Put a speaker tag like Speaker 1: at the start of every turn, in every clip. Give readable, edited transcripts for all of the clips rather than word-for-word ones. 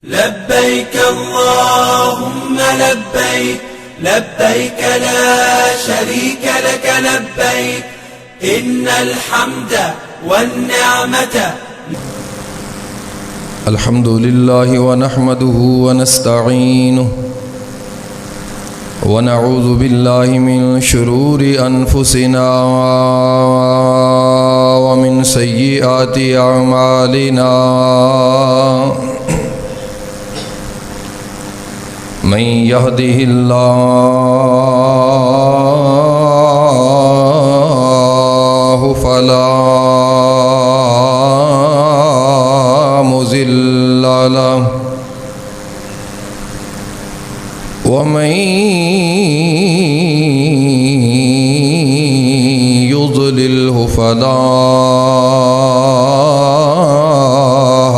Speaker 1: لبيك اللهم لبيك لبيك لا شريك لك لبيك إن الحمد والنعمة.
Speaker 2: الحمد لله ونحمده ونستعينه ونعوذ بالله من شرور أنفسنا ومن سيئات أعمالنا. من يهده الله فلا مضل له ومن يضلله فلا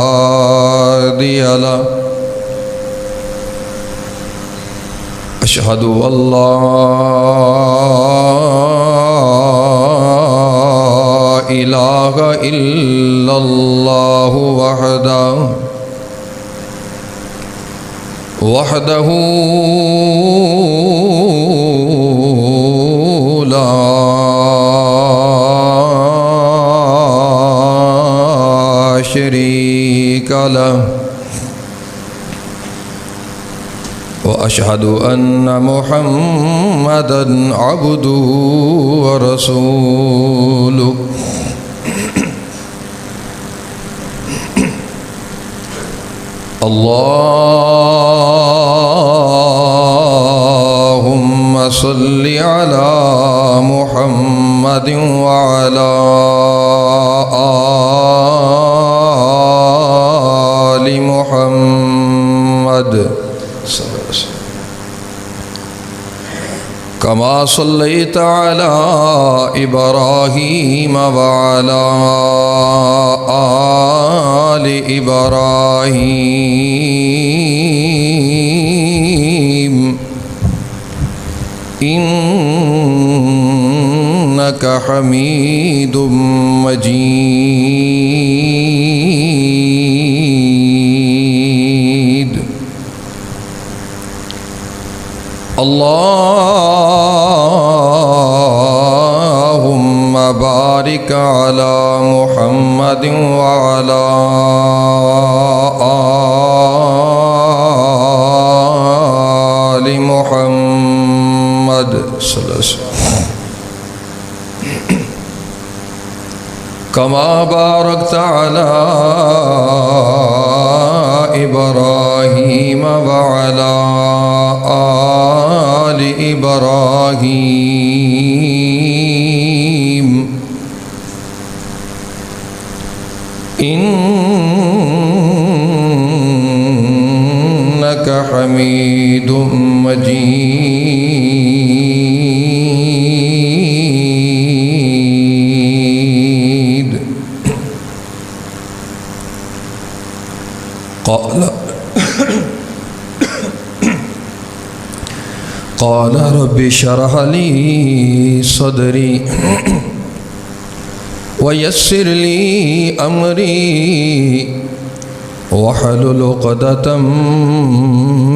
Speaker 2: هادي له. أشهد أن لا إله إلا الله وحده لا شريك له. وأشهد أن محمدًا عبده ورسوله. اللهم صل على محمد وعلى آل محمد كما صليت على إبراهيم وعلى آل إبراهيم إنك حميد مجيد. اللهم بارك على محمد وعلى آل محمد صلى الله عليه وسلم كما باركت على إبراهيم وعلى آل إبراهيم إنك حميد مجيد. قال رب اشرح لي صدري ويسر لي أمري واحلل عقدة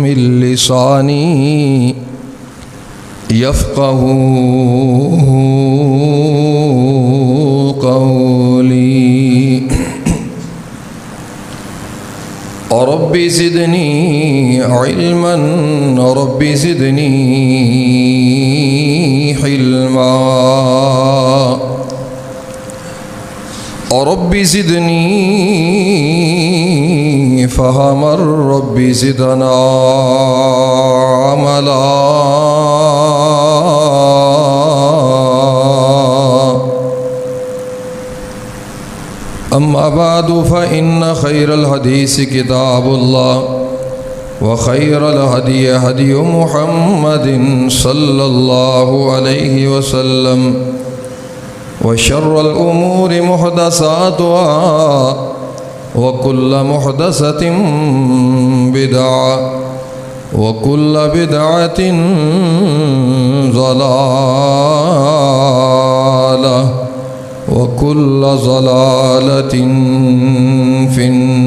Speaker 2: من لساني يفقهوا قولي. رب زدني علما رب زدني حلما رب زدني فهما رب زدنا عملا. أما بعد فإن خير الحديث كتاب الله وخير الهدي هدي محمد صلى الله عليه وسلم وشر الأمور محدثاتها وكل محدثة بدعة وكل بدعة ضلالة وكل ضلالة في النار.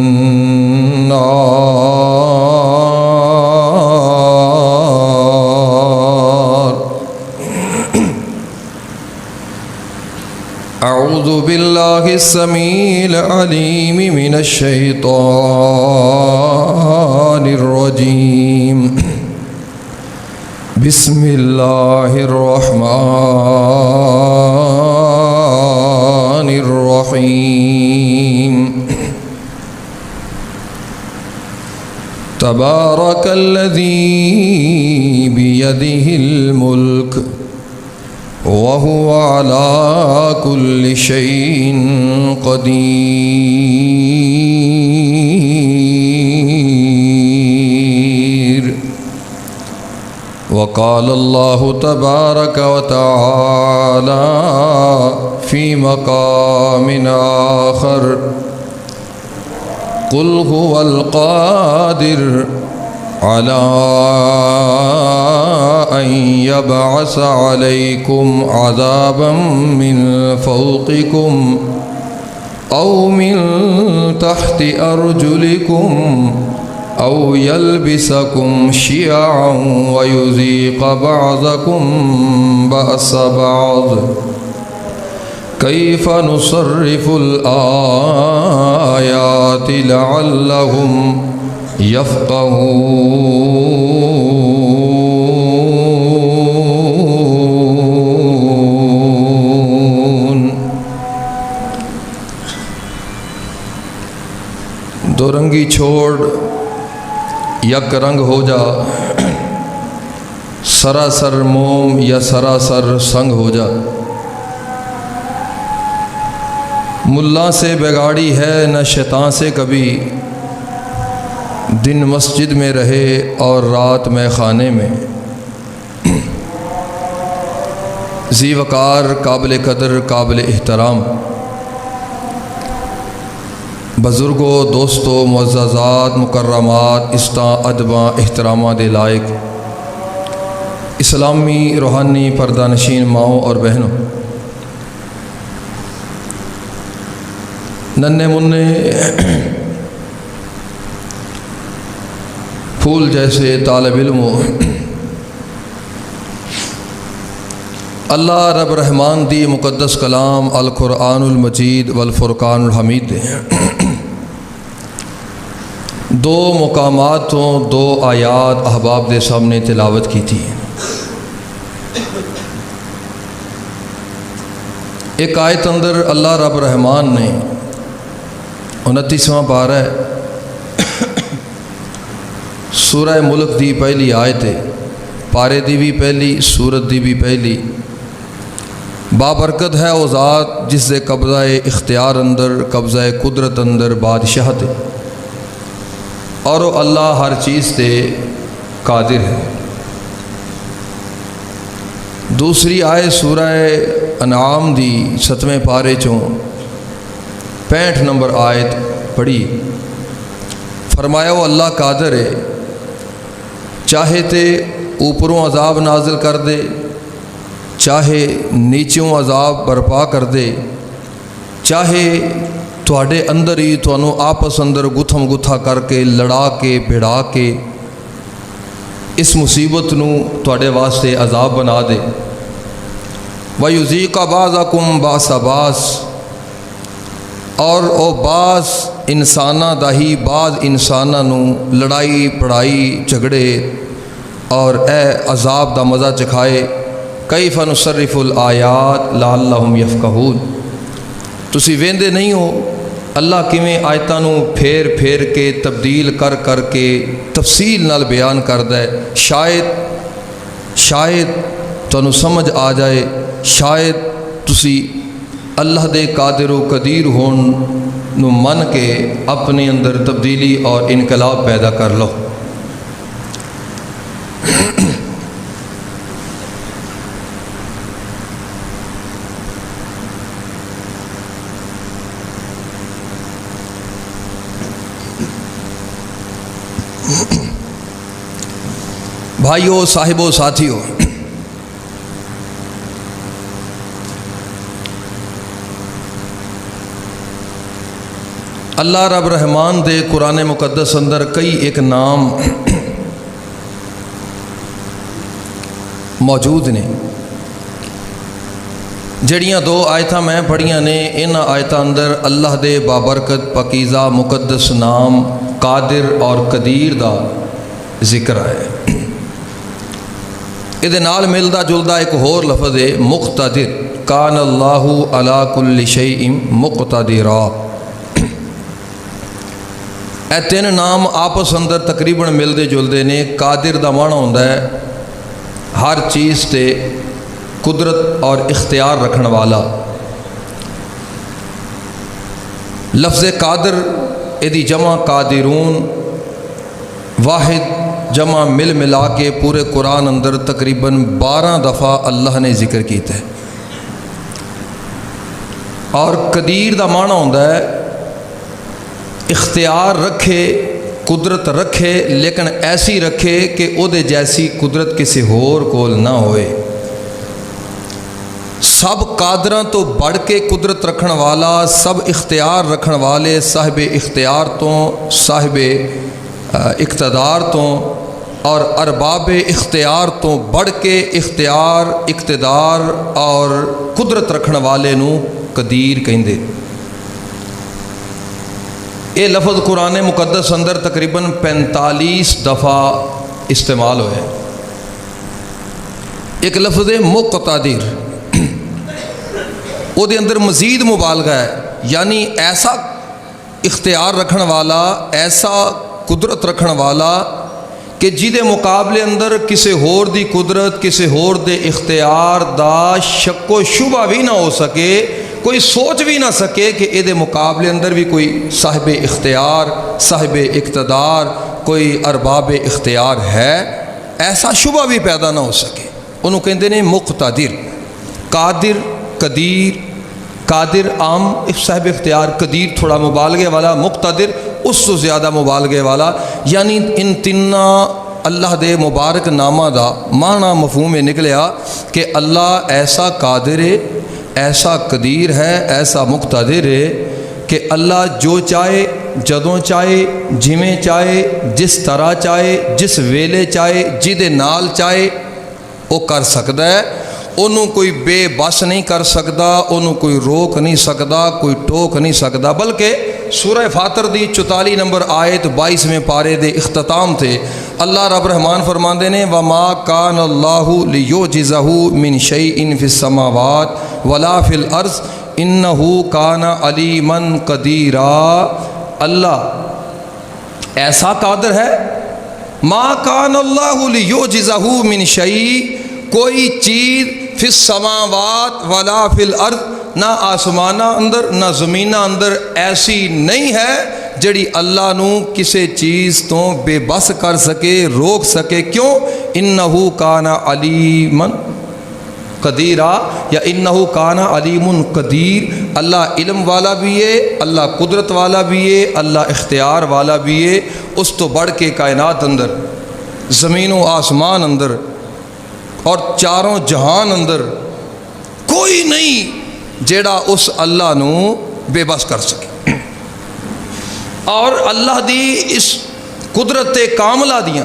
Speaker 2: أعوذ بالله السميع العليم من الشيطان الرجيم. بسم الله الرحمن الرحيم. تبارك الذي بيده الملك وهو على كل شيء قدير. وقال الله تبارك وتعالى في مقام آخر: قل هو القادر على أن يبعث عليكم عذابا من فوقكم أو من تحت أرجلكم أو يلبسكم شيعا ويذيق بعضكم بأس بعض كيف نصرف الآيات لعلهم يفقهون. دو رنگی چھوڑ یک رنگ ہو جا، سراسر موم یا سراسر سنگ ہو جا. ملا سے بگاڑی ہے نہ شیطان سے کبھی، دن مسجد میں رہے اور رات میں خانے میں. ذی وقار، قابل قدر، قابل احترام بزرگوں، دوستوں، معززات، مکرمات، اسٹاں ادباں احترامات دے لائق اسلامی روحانی پردہ نشین ماؤں اور بہنوں، ننھے منھے پھول جیسے طالب علموں، اللہ رب رحمان دی مقدس کلام القرآن المجید والفرقان الحمید دے دو مقامات تو دو آیات احباب دے سامنے تلاوت کی تھی. ایک آیت اندر اللہ رب رحمان نے 29واں پارہ سورہ ملک دی پہلی آیت ہے، پارے دی بھی پہلی، سورت دی بھی پہلی. بابرکت ہے وہ ذات جس دے قبضہ اختیار اندر، قبضہ قدرت اندر بادشاہت ہے، اور وہ اللہ ہر چیز تے قادر ہے. دوسری آیت سورہ انعام دی 7ویں پارے چوں 65 نمبر آیت پڑھی. فرمایا وہ اللہ قادر ہے، چاہے تے اوپروں عذاب نازل کر دے، چاہے نیچوں عذاب برپا کر دے، چاہے تواڈے اندر ہی تانوں آپس اندر گتھم گتھا کر کے لڑا کے بھڑا کے اس مصیبت نوں تواڈے واسطے عذاب بنا دے. وَيُذِيقَ بَعْضَكُمْ بَأْسَ بَعْضٍ، اور او بعض انساناں دا ہی بعض انساناں نوں لڑائی پڑائی جھگڑے اور اے عذاب دا مزہ چکھائے. کیف نصرف الآیات لعلہم یفقہون. تسی ویندے نہیں ہو اللہ کیویں آیتاں نوں پھیر پھیر کے تبدیل کر کر کے تفصیل نال بیان کردا ہے. شاید تانوں سمجھ آ جائے، شاید تسی اللہ دے قادر و قدیر ہون نو من کے اپنے اندر تبدیلی اور انقلاب پیدا کر لو. بھائیو، صاحبو، ساتھیو، اللہ رب رحمان دے قرآن مقدس اندر کئی ایک نام موجود نے. جڑیاں دو آیتاں میں پڑھیاں نے ان آیتاں اندر اللہ دے بابرکت پاکیزہ مقدس نام قادر اور قدیر دا ذکر ہے. یہ نال ملدا جلدا ایک ہور لفظ ہے مقتدر. کان اللہ علی کل شیء مقتدرا. اے تین نام آپس اندر تقریباً ملدے جلدے نے. قادر دا معنی ہوندا ہے ہر چیز تے قدرت اور اختیار رکھن والا. لفظ قادر ایدی جمع قادرون واحد جمع مل ملا کے پورے قرآن اندر تقریباً 12 دفعہ اللہ نے ذکر کیتا ہے. اور قدیر دا معنی ہوندا ہے اختیار رکھے قدرت رکھے لیکن ایسی رکھے کہ او دے جیسی قدرت کسی ہور کول نہ ہوئے. سب قادراں تو بڑھ کے قدرت رکھن والا، سب اختیار رکھن والے، صاحب اختیار تو صاحب اقتدار تو اور ارباب اختیار تو بڑھ کے اختیار اقتدار اور قدرت رکھن والے نو قدیر کہندے. یہ لفظ قرآن مقدس اندر تقریباً 45 دفعہ استعمال ہوئے. ایک لفظ مقتدر او دے اندر مزید مبالغہ ہے، یعنی ایسا اختیار رکھن والا، ایسا قدرت رکھن والا کہ جیدے مقابلے اندر کسی ہور دی قدرت، کسی ہور دے اختیار دا شک و شبہ بھی نہ ہو سکے، کوئی سوچ بھی نہ سکے کہ اے دے مقابلے اندر بھی کوئی صاحب اختیار، صاحب اقتدار، کوئی ارباب اختیار ہے، ایسا شبہ بھی پیدا نہ ہو سکے. انہوں کہندے نے مقتدر. قادر، قدیر. قادر عام صاحب اختیار، قدیر تھوڑا مبالغے والا، مقتدر اس تو زیادہ مبالغے والا. یعنی ان تینہ اللہ دے مبارک نامہ دا معنی مفہوم نکلیا کہ اللہ ایسا قادر ہے، ایسا قدیر ہے، ایسا مقتدر ہے کہ اللہ جو چاہے، جدوں چاہے، جویں چاہے، جس طرح چاہے، جس ویلے چاہے، جدے نال چاہے وہ کر سکتا ہے. انہوں کوئی بے بس نہیں کر سکتا، انہوں کوئی روک نہیں سکتا، کوئی ٹوک نہیں سکتا. بلکہ سورہ فاطر دی 44 نمبر آیت 22ویں پارے دے اختتام تھے اللہ رب رحمان فرماندے نے وَمَا كَانَ اللَّهُ لِيُعْجِزَهُ مِنْ شَيْءٍ فِي السَّمَاوَاتِ وَلَا فِي الْأَرْضِ إِنَّهُ كَانَ عَلِيمًا قَدِيرًا. اللہ ایسا قادر ہے. مَا كَانَ اللَّهُ لِيُعْجِزَهُ مِنْ شَيْءٍ، کوئی چیز فی السماوات ولا فی الارض، نہ آسمانہ اندر نہ زمینہ اندر ایسی نہیں ہے جڑی اللہ نو کسی چیز تو بے بس کر سکے، روک سکے. کیوں؟ انہو کان علیما قدیرا، یا انہو کان علیم قدیر. اللہ علم والا بھی ہے، اللہ قدرت والا بھی ہے، اللہ اختیار والا بھی ہے. اس تو بڑھ کے کائنات اندر، زمین و آسمان اندر اور چاروں جہان اندر کوئی نہیں جیڑا اس اللہ نو بے بس کر سکے. اور اللہ دی اس قدرت کاملہ دیاں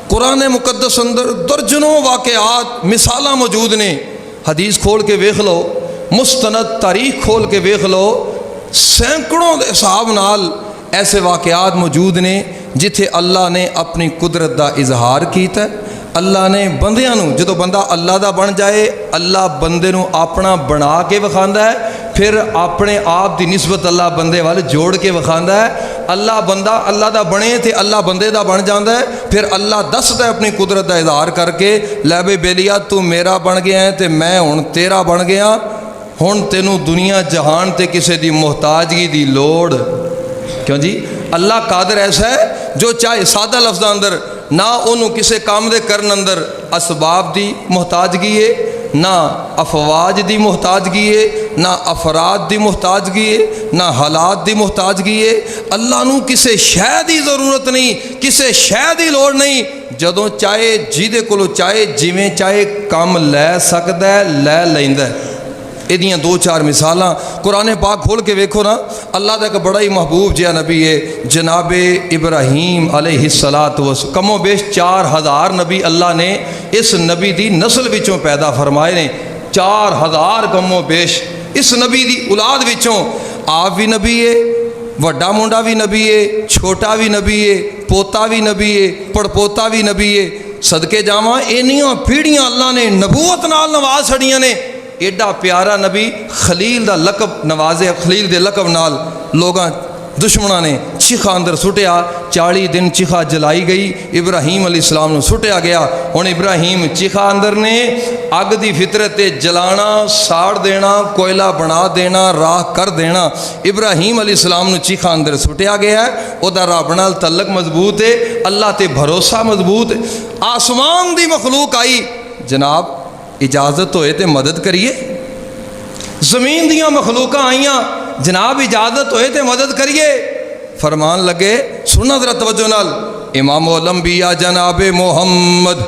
Speaker 2: قرآن مقدس اندر درجنوں واقعات مثالاں موجود نے. حدیث کھول کے ویکھ لو، مستند تاریخ کھول کے ویکھ لو، سینکڑوں دے حساب نال ایسے واقعات موجود نے جتھے اللہ نے اپنی قدرت دا اظہار کیتا ہے. اللہ نے بندیاں نو، جدو بندہ اللہ دا بن جائے، اللہ بندے نو اپنا بنا کے وکھاندا ہے، پھر اپنے آپ دی نسبت اللہ بندے وال جوڑ کے وکھاندا ہے. اللہ بندہ اللہ دا بنے تے اللہ بندے دا بن جاندا ہے. پھر اللہ دسدا ہے اپنی قدرت دا اظہار کر کے، لے بے بیلیا تو میرا بن گیا ہے تے میں ہن تیرا بن گیا. ہن تینوں دنیا جہان تے کسے دی محتاجگی دی لوڑ. کیوں جی؟ اللہ قادر ایسا ہے جو چاہے سادہ لفظ اندر نہ انہوں کسے کام دے کرن اندر اسباب دی محتاجگی ہے، نہ افواج دی محتاجگی ہے، نہ افراد دی محتاجگی ہے، نہ حالات دی محتاجگی ہے. اللہ نو کسے شے دی ضرورت نہیں، کسے شے دی لوڑ نہیں. جدوں چاہے جیدے کولو چاہے جویں چاہے کام لے سکدا ہے، لے لیندا ہے. یہ دو چار مثالاں قرآن پاک کھول کے ویکھو نا، اللہ کا ایک بڑا ہی محبوب جہا نبی ہے جناب ابراہیم علیہ الصلاۃ والسلام۔ کم و بیش 4000 نبی اللہ نے اس نبی دی نسل وچوں پیدا فرمائے نے، 4000 کم و بیش اس نبی دی اولاد وچوں۔ آپ بھی نبی ہے، وڈا منڈا بھی نبی ہے، چھوٹا بھی نبی ہے، پوتا بھی نبی ہے، پڑپوتا بھی نبی ہے۔ صدقے جاواں اینیاں پیڑیاں اللہ نے نبوت نال نواز چھڑیاں نے۔ ایڈا پیارا نبی خلیل دا لقب نوازے، خلیل دے لقب نال لوگاں دشمناں نے چیخا اندر سٹیا، 40 دن چیخا جلائی گئی، ابراہیم علیہ السلام نو سٹیا گیا۔ ہن ابراہیم چیخا اندر نے اگ دی فطرت تے جلانا، ساڑ دینا، کوئلہ بنا دینا، راہ کر دینا۔ ابراہیم علیہ السلام نو چیخا اندر سٹیا گیا ہے، او دا رب نال تعلق مضبوط ہے، اللہ تے بھروسہ مضبوط ہے۔ آسمان دی مخلوق آئی، جناب اجازت ہوئے تے مدد کریے۔ زمین دیاں مخلوقاں آئیاں، جناب اجازت ہوئے تے مدد کریے۔ فرمان لگے، سننا ذرا توجہ نال، امام الانبیاء جناب محمد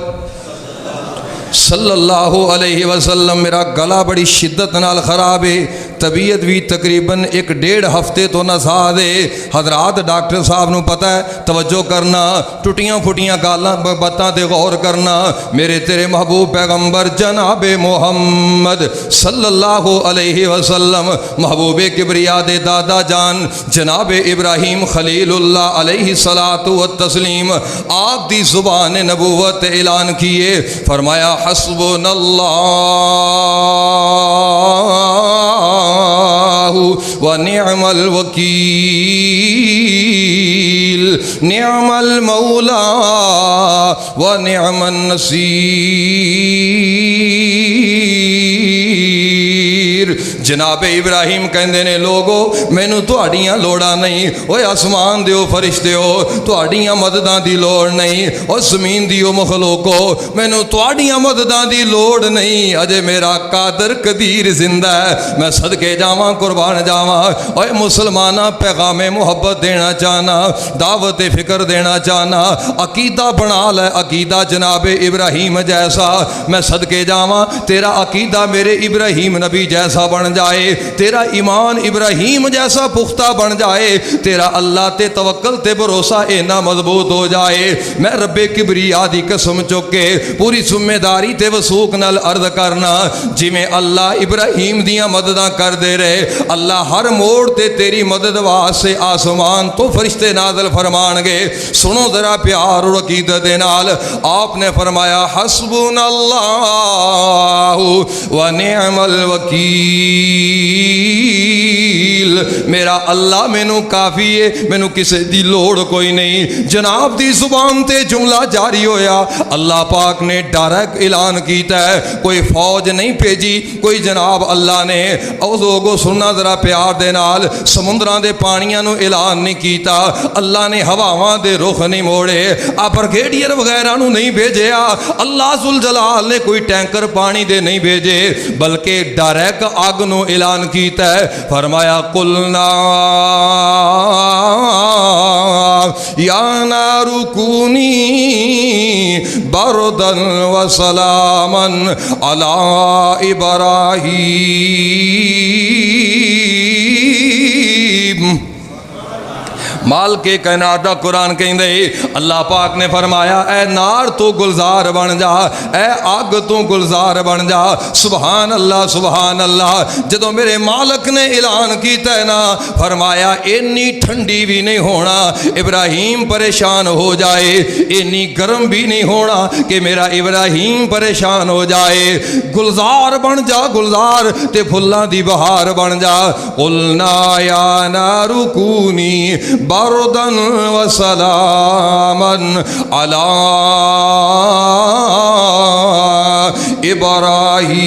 Speaker 2: صلی اللہ علیہ وسلم، میرا گلا بڑی شدت نال خراب ہے، طبیعت بھی تقریباً 1.5 ہفتے تو نساز ہے۔ حضرات ڈاکٹر صاحب نو پتہ ہے، توجہ کرنا، ٹوٹیاں پھٹیاں گالاں باتاں تے غور کرنا۔ میرے تیرے محبوب پیغمبر جناب محمد صلی اللہ علیہ وسلم، محبوب کبریا دے دادا جان جناب ابراہیم خلیل اللہ علیہ الصلاۃ والتسلیم، آپ دی زبان نبوت اعلان کیے، فرمایا حسبنا اللہ ونعم الوکیل، نعم المولا ونعم النصیر۔ جناب ابراہیم کہندے نے لوگو مینوں تہاڈیاں لوڑاں نہیں، اوے آسمان دیو فرشتیو تہاڈیاں مدداں دی لوڑ نہیں، او زمین دیو مخلوقو مینوں تہاڈیاں مدداں دی لوڑ نہیں، اجے میرا قادر قدیر زندہ ہے۔ میں صدقے جاواں قربان جاواں، اوے مسلماناں پیغام محبت دینا چاہنا، دعوت فکر دینا چاہنا، عقیدہ بنا لے عقیدہ جناب ابراہیم جیسا۔ میں صدقے جاواں تیرا عقیدہ میرے ابراہیم نبی جیسا بن جائے، تیرا ایمان ابراہیم جیسا پختہ بن جائے، تیرا اللہ تے توکل تے بھروسہ اینا مضبوط ہو جائے۔ میں رب کبریا دی قسم چکے پوری ذمہ داری تے وثوق نال عرض کرنا، جی میں اللہ ابراہیم دیاں مدداں کر دے رہے، اللہ ہر موڑ تے تیری مدد واسطے آسمان تو فرشتے نازل فرمان گے۔ سنو ذرا پیار اور عقیدت دے نال، آپ نے فرمایا حسبنا اللہ ونعم الوکیل، میرا اللہ مینوں کافی ہے، مینوں کسے دی لوڑ کوئی نہیں۔ جناب دی زبان تے جملہ جاری ہویا، اللہ پاک نے ڈائریکٹ اعلان کیتا ہے، کوئی فوج نہیں بھیجی، کوئی جناب اللہ نے او لوگو سننا ذرا پیار دے نال، سمندراں دے پانیاں نو اعلان نہیں کیتا، اللہ نے ہواواں دے رخ نہیں موڑے، برگیڈیئر وغیرہ نو نہیں بھیجیا، اللہ ذوالجلال نے کوئی ٹینکر پانی دے نہیں بھیجے، بلکہ ڈائریکٹ آگ نو اعلان کیتا ہے، فرمایا قلنا یا نار کونی بردن و سلاما علی ابراہیم۔ مال کے کائنات دا قرآن کہندے اللہ پاک نے فرمایا اے نار تو گلزار بن جا، اے آگ تو گلزار بن جا۔ سبحان اللہ سبحان اللہ۔ جدو میرے مالک نے اعلان کیتا ہے نا، فرمایا انی ٹھنڈی بھی نہیں ہونا ابراہیم پریشان ہو جائے، انی گرم بھی نہیں ہونا کہ میرا ابراہیم پریشان ہو جائے۔ گلزار بن جا گلزار تے پھلاں دی بہار بن جا۔ قلنا یا نار کونی بردن و سلاما علی ابراہیم۔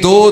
Speaker 2: 2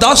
Speaker 2: 10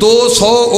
Speaker 2: 200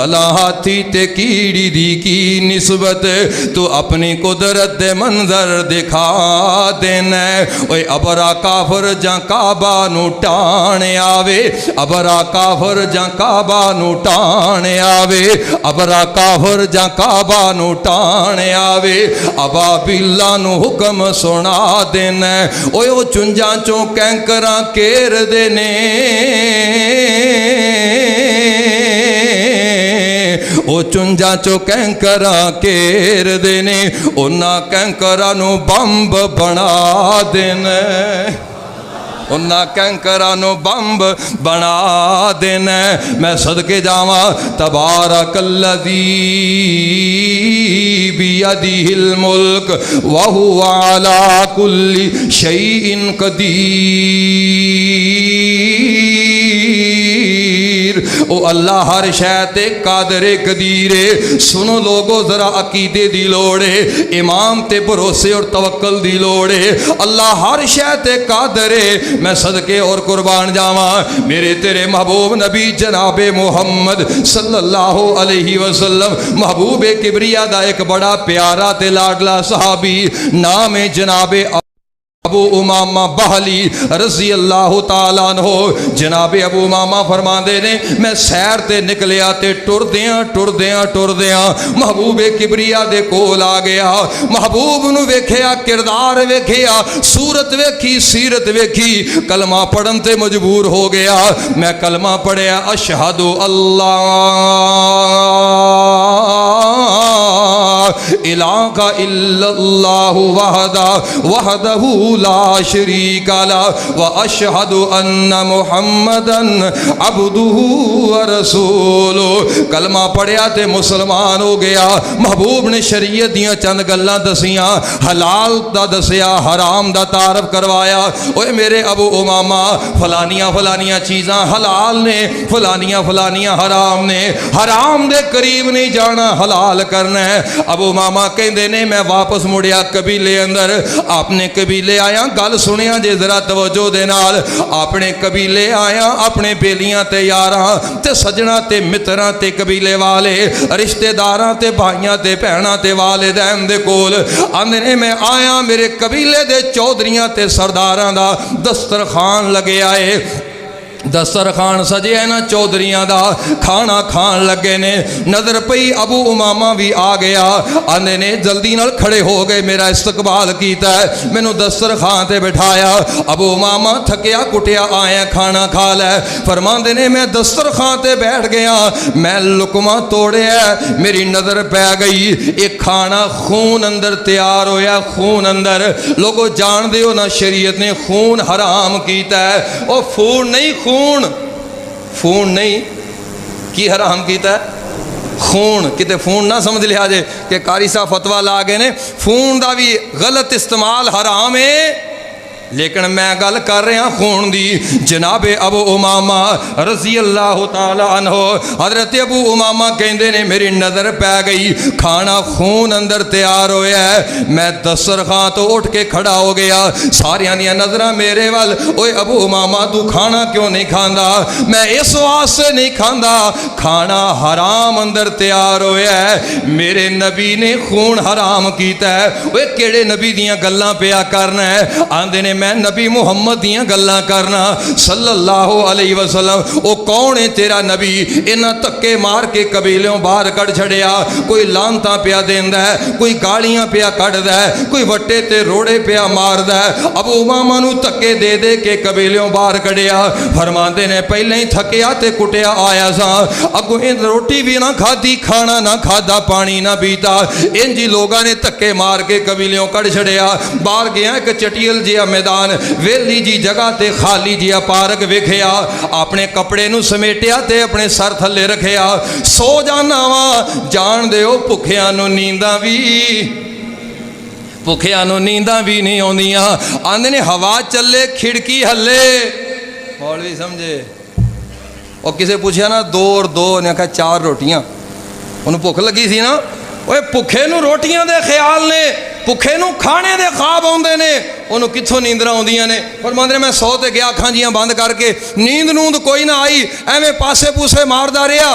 Speaker 2: بھلا ہاتھی تے کیڑی دی کی نسبت تو اپنی قدرت دے منظر دکھا دینا اوے ابرا کافر جاں کعبہ نو ٹانے آوے ابرا کافر جاں کعبہ نو ٹانے آوے ابرا کافر جاں کعبہ نو ٹانے آوے ابابیلا نو حکم سنا دینا اوے او چنجاں چوں کینکراں کیر دینے او چنجاں چوں کینکراں کیر دینے انہاں کینکراں نو بمب بنا دینا انہاں کینکرانو بمب بنا دینا میں صدقے جاواں تبارک الذی بیدہ الملک وہو علی کل شیء قدیر او اللہ ہر شے تے قادر قدیر ہے سنو لوگو ذرا عقیدے دی لوڑ ہے امام تے بھروسے اور توکل دی لوڑ ہے اللہ ہر شے تے قادر ہے میں صدقے اور قربان جاواں میرے تیرے محبوب نبی جناب محمد صلی اللہ علیہ وسلم محبوب کبریا دا ایک بڑا پیارا تے لاڈلا صحابی نام جناب ابو امامہ بہلی رضی اللہ تعالیٰ عنہ جناب ابو امامہ فرماندے نے میں سیر تے نکلیا تے ٹر دیاں محبوب کبریا دے کول آ گیا محبوب نو ویکھیا کردار ویکھیا صورت ویکھی سیرت ویکھی کلمہ پڑھن تے مجبور ہو گیا میں کلمہ پڑھیا اشہد اللہ الہ الا اللہ وحدہ لا شریک لہ واشہد ان محمدن عبدہ ورسولہ کلمہ پڑھیا تے مسلمان ہو گیا محبوب نے شریعت دیاں چند گلاں دسیاں حلال دا دسیا حرام دا تعارف کروایا اوے میرے ابو امامہ فلانیاں چیزاں حلال نے فلانیاں حرام نے حرام دے قریب نہیں جانا حلال کرنا ہے ابو امامہ کہندے نے میں واپس مڑیا قبیلے اندر اپنے قبیلے آیا گل سنیا جے ذرا توجہ دے نال اپنے قبیلے آیا اپنے بیلیاں تے یاراں تے سجنا تے متراں تے قبیلے والے رشتہ داراں تے بھائیاں تے بہناں تے والدین دے کول آندے نے میں آیا میرے قبیلے دے چودھریاں تے سرداراں دا دسترخوان لگے آئے دسترخوان سجے ہے نا چودھریاں دا کھانا کھان لگے نے نظر پئی ابو امامہ بھی آ گیا آنے نے جلدی نال کھڑے ہو گئے میرا استقبال کیتا ہے میں نو دسترخوان تے بٹھایا ابو امامہ تھکیا کٹیا آیا کھانا کھا لے فرماندے نے میں دسترخوان تے بیٹھ گیا میں لقمہ توڑیا میری نظر پہ گئی ایک کھانا خون اندر تیار ہویا خون اندر لوگو جان دیو نا شریعت نے خون حرام کیتا ہے او فون نہیں خون نہیں کی حرام کیتا ہے خون کتے فون نہ سمجھ لیا جے کہ قاری صاحب فتوہ لا گئے نے فون دا بھی غلط استعمال حرام ہے لیکن میں گل کر رہا خون دی جناب ابو امامہ رضی اللہ تعالی عنہ حضرت ابو امامہ کہندے نے میری نظر پہ گئی کھانا خون اندر تیار ہویا ہے میں دسترخوان تو اٹھ کے کھڑا ہو گیا ساریاں دیاں نظراں میرے وال اوے ابو امامہ تو کھانا کیوں نہیں کھاندا میں اس واسطے نہیں کھاندا کھانا حرام اندر تیار ہویا ہے میرے نبی نے خون حرام کیتا ہے اوے کیڑے نبی دیاں گلاں پیا کرنا ہے آندے نے میں نبی محمد دیاں گلاں کرنا صلی اللہ علیہ وسلم او کون ہے تیرا نبی انہاں تکے مار کے قبیلیوں باہر کڑ چھڑیا کوئی لانتاں پیا دیندا ہے کوئی گالیاں پیا کڑدا ہے کوئی وٹے تے روڑے پیا ماردا ہے ابو امامہ نو تکے دے دے کے قبیلیوں باہر کڑیا فرماندے نے پہلے ہی تھکیا تے کٹیا آیا سا اگوں ان روٹی بھی نہ کھادی کھانا نہ کھادا پانی نہ پیتا انجی لوگاں نے تکے مار کے قبیلیوں کڑ چھڑیا باہر گیا ایک چٹیل جیا میدان ویلی جی جگہ تے خالی جیا پارک ویکھیا اپنے کپڑے نو سمیٹیا تے اپنے سر تھلے رکھیا سو جانا وا جان دیو بھکھیاں نو نینداں بھی نہیں ہوندیاں آندے نے ہوا چلے کھڑکی ہلے مولوی سمجھے اور کسے پوچھیا نا دو اور دو نے کہا 4 روٹیاں انہوں بھوک لگی سی نا اوے بھکھے نو روٹیاں دے خیال نے بھکھے نو کھانے دے خواب ہوندے نے انہوں کتھوں نیندراں ہوندیاں نے فرماندے نے میں سو تے گیا اکھاں جیاں بند کر کے نیند نوند کوئی نہ آئی ایویں پاسے پوسے ماردا رہیا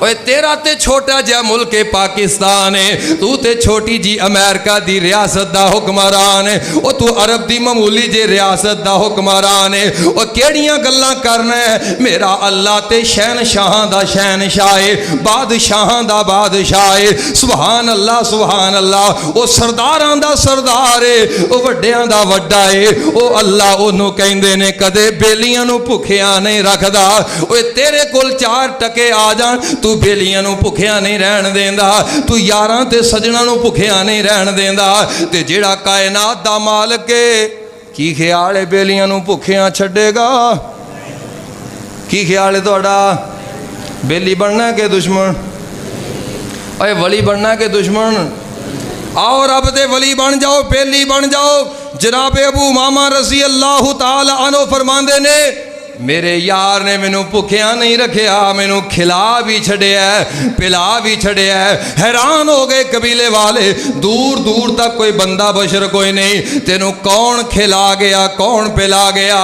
Speaker 2: اوے تیرا تے چھوٹا جا ملک پاکستان ہے، تو تے چھوٹی جی امریکہ دی ریاست دا حکمران ہے، او تو عرب دی معمولی جے ریاست دا حکمران ہے، او کیڑیاں گلاں کرنا ہے؟ میرا اللہ تے شہنشاہاں دا شہنشاہ ہے، بادشاہاں دا بادشاہ ہے، سبحان اللہ سبحان اللہ، او سرداراں دا سردار ہے، او وڈیاں دا وڈا ہے، او اللہ انہوں کہندے نے کدے بیلیاں نو بھکھیاں نہیں رکھدا، اوے تیرے کول 4 ٹکے آ جان تو بیلیاں نو بھکھیاں نہیں رہن دیندا، تو یاراں تے سجناں نو بھکھیاں نہیں رہن دیندا، تے جیڑا کائنات دا مالک ہے کی خیال ہے بیلیاں نو بھکھیاں چھڈے گا؟ کی خیال ہے تہاڈا؟ بیلی بننا کہ دشمن؟ اے ولی بننا کہ دشمن؟ آؤ رب دے ولی بن جاؤ، بیلی بن جاؤ۔ جناب ابو امامہ رضی اللہ تعالی عنہ فرماندے نے میرے یار نے مینوں بھکھیاں نہیں رکھیا، مینوں کھلا بھی چھڑیا ہے، پلا بھی چھڑیا ہے۔ حیران ہو گئے قبیلے والے، دور دور تک کوئی بندہ بشر کوئی نہیں، تینوں کون کھلا گیا، کون پلا گیا؟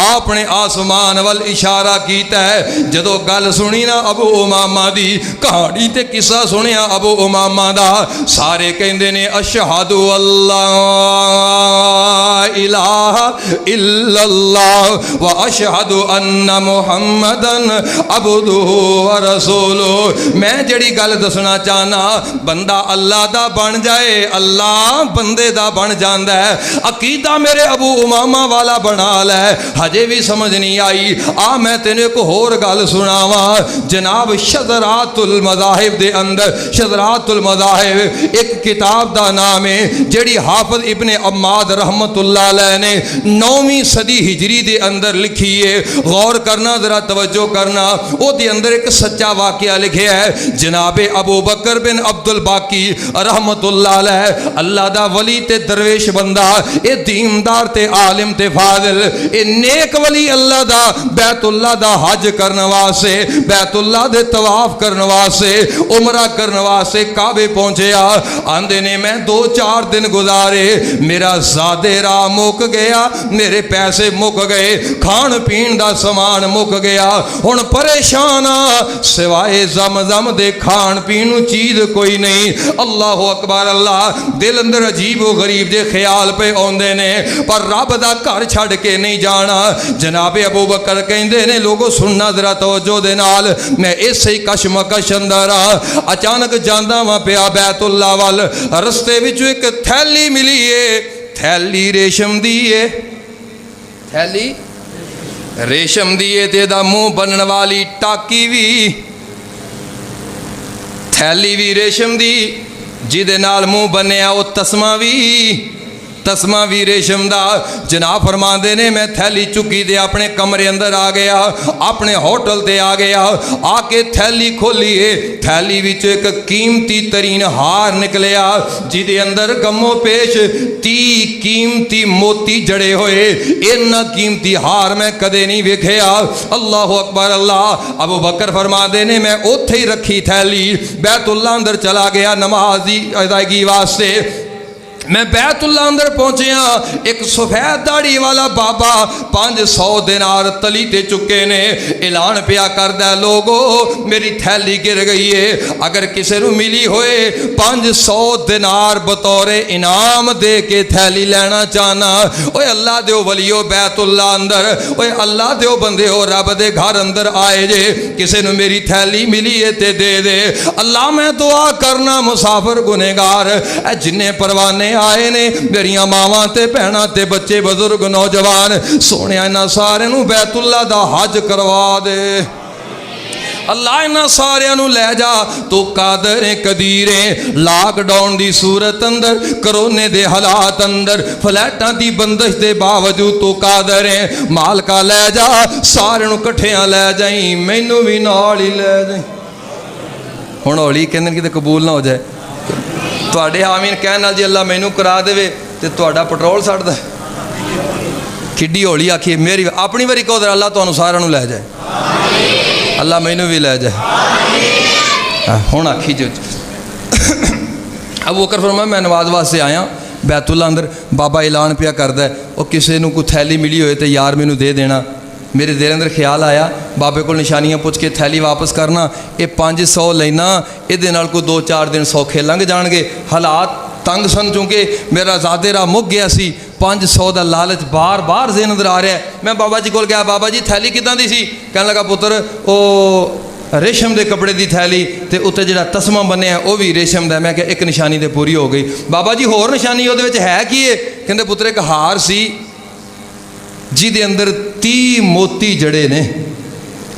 Speaker 2: آپ نے آسمان وال اشارہ کیتا ہے۔ جدو گل سنی نا ابو امامہ دی کہانی تے قصہ سنیا ابو امامہ دا، سارے کہندے نے اشہد اللہ الہ الا اللہ و اشہد ان محمدن عبدہ و رسولہ۔ میں جڑی گل دسنا چاہنا، بندہ اللہ دا بن جائے، اللہ بندے دا بن جاندا ہے۔ عقیدہ میرے ابو امامہ والا بنا لے، ہجے بھی سمجھ نہیں آئی؟ آ میں تینوں ایک ہور گل سناواں۔ جناب شذرات المذاہب دے اندر، شذرات المذاہب ایک کتاب دا نام ہے جڑی حافظ ابن عماد رحمت اللہ علیہ نے 9ویں صدی ہجری دے اندر لکھی ہے۔ غور کرنا، ذرا توجہ کرنا، او دے اندر ایک سچا واقعہ لکھیا ہے۔ جناب ابو بکر بن عبد الباقی رحمت اللہ علیہ، اللہ دا ولی تے درویش بندہ، اے دیندار تے عالم تے فاضل، اے نیک ولی اللہ دا بیت اللہ دا حج کرن واسطے، بیت اللہ دے طواف کرن واسطے، عمرہ کرن واسطے کعبے پہنچیا۔ آندے نے میں 2-4 دن گزارے، میرا زادے راہ مک گیا، میرے پیسے مک گئے، کھان پین دا سامان مک گیا، ہن پریشان سوائے زمزم دے کھان پینو چیز کوئی نہیں۔ اللہ اکبر اللہ، دل اندر عجیب و غریب دے خیال پہ اوندے نے، پر رب دا گھر چھڑ کے نہیں جانا۔ جناب ابو بکر کہندے نے لوگو سننا ذرا توجہ دے نال، میں اس ہی کشمکش اندر اچانک جاندا وا پیا بیت اللہ وال، رستے وچ ایک تھیلی ملی ہے، تھیلی ریشم دی ہے، تھیلی ریشم دیے تے دا منہ بنن والی ٹاکی بھی، تھیلی بھی ریشم دی، جدے نال منہ بنیا وہ تسمہ بھی ریشم دا۔ جناب فرماندے نے میں تھیلی چکی دے اپنے کمرے اندر آ گیا، اپنے ہوٹل تے آ گیا، آ کے تھیلی کھولیے، تھیلی وچ ایک قیمتی ترین ہار نکلیا جدے اندر گمو پیش 30 قیمتی موتی جڑے ہوئے، اتنا قیمتی ہار میں کدے نہیں ویکھیا۔ اللہ اکبر اللہ۔ ابو بکر فرماندے نے میں اوتھے ہی رکھی تھیلی، بیت اللہ اندر چلا گیا نماز دی ادائیگی واسطے۔ میں بیت اللہ اندر پہنچیا، ایک سفید داڑھی والا بابا 500 دینار تلی تے چکے نے، اعلان پیا کردا ہے لوگو میری تھیلی گر گئی ہے، اگر کسی نو ملی ہوئے 500 دینار بطور انعام دے کے تھیلی لینا چاہنا۔ اوے اللہ دیو ولیو بیت اللہ اندر، اوے اللہ دیو بندے ہو رب دے گھر اندر آئے جے، کسی نو میری تھیلی ملی ہے تے دے دے۔ اللہ میں دعا کرنا مسافر گنہگار اے جنہیں پروانے آئے نے، میریاں ماواں تے بہناں تے بچے بزرگ نوجوان، سونے انہاں سارے نو بیت اللہ دا حج کروا دے۔ اللہ انہاں سارے نو لے جا، تو قادر قدیر لاک ڈاؤن دی صورت اندر، کرونے دے حالات اندر، فلیٹاں دی بندش دے باوجود تو قادر مالکا لے جا، سارے نو کٹھیاں لے جائیں، مینوں بھی نال ہی لے جائیں۔ ہن ہولی کہندے کہ قبول نہ ہو جائے، تواڈے آمین کہن نال جی اللہ مینوں کرا دے تے تواڈا پٹرول سڑدا کڈی ہولی آکھیے میری اپنی واری کہو اللہ تانوں سارے نوں لے جائے، اللہ مینوں بھی لے جائے۔ ہن آکھی جو ابو بکر فرمایا میں نماز واسطے آیا بیت اللہ اندر، بابا اعلان پیا کردا ہے او کسے نوں کوئی تھیلی ملی ہوئے تے یار مینوں دے دینا، میرے دل اندر خیال آیا بابے کو نشانیاں پوچھ کے تھیلی واپس کرنا, یہ 500 لینا, یہ کوئی 2-4 دن سوکھے لنਘ جان گے. حالات تنگ سن چونکہ میرا زیادہ راہ مک گیا سی. 500 دا لالچ بار بار ذہن اندر آ رہا ہے. میں بابا جی کول گیا, بابا جی تھیلی کداں دی سی؟ کہنے لگا پتر او ریشم دے کپڑے دی تھیلی تے اتنے جڑا تسمہ بنیا وہ بھی ریشم دا. میں کہ ایک نشانی تے پوری ہو گئی. بابا جی ہور نشانی وہ ہے کی ہے؟ کہندے پتر ایک ہار سی جی دے اندر 30 موتی جڑے نے.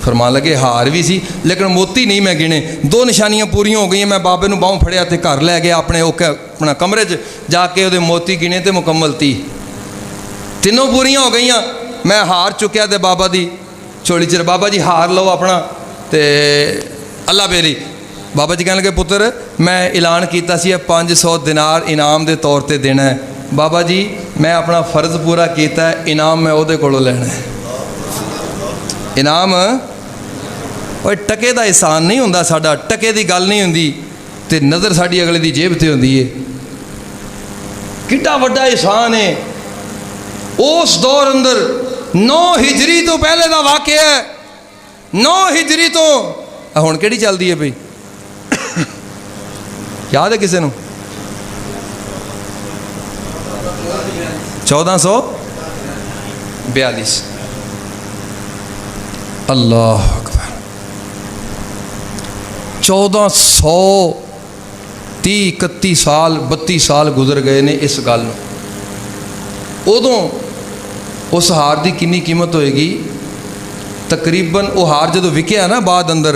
Speaker 2: فرمان لگے ہار بھی سی لیکن موتی نہیں میں گنے. 2 نشانیاں پوریاں ہو گئی. میں بابے نو باہوں پھڑیا تے گھر لے گیا اپنے اپنا کمرے جا کے وہ موتی گنے تے مکمل 3 پوریاں ہو گئیاں. میں ہار چکیا تے بابا دی چولی چر, بابا جی ہار لو اپنا تے اللہ بیری. بابا جی کہنے لگے پتر میں اعلان کیتا سی 500 دینار انعام دے طور تے دینا ہے. بابا جی میں اپنا فرض پورا کیتا ہے, انعام میں وہ کولوں لینا ہے. انعام وہ ٹکے دا احسان نہیں ہوندا ساڈا, ٹکے دی گل نہیں ہوندی تے نظر ساڈی اگلے دی جیب تے ہوندی ہے. کڈا وڈا احسان ہے. اس دور اندر 9 ہجری تو پہلے دا واقعہ ہے. 9 ہجری تو ہن کیڑی چلدی ہے بھئی؟ یاد ہے کسے نو؟ 1442. اللہ اکبر. 1430-31 سال 32 سال گزر گئے نے اس گل میں. ادوں اس ہار دی کنی قیمت ہوئے گی؟ تقریباً وہ ہار جدو وکیا نا بعد اندر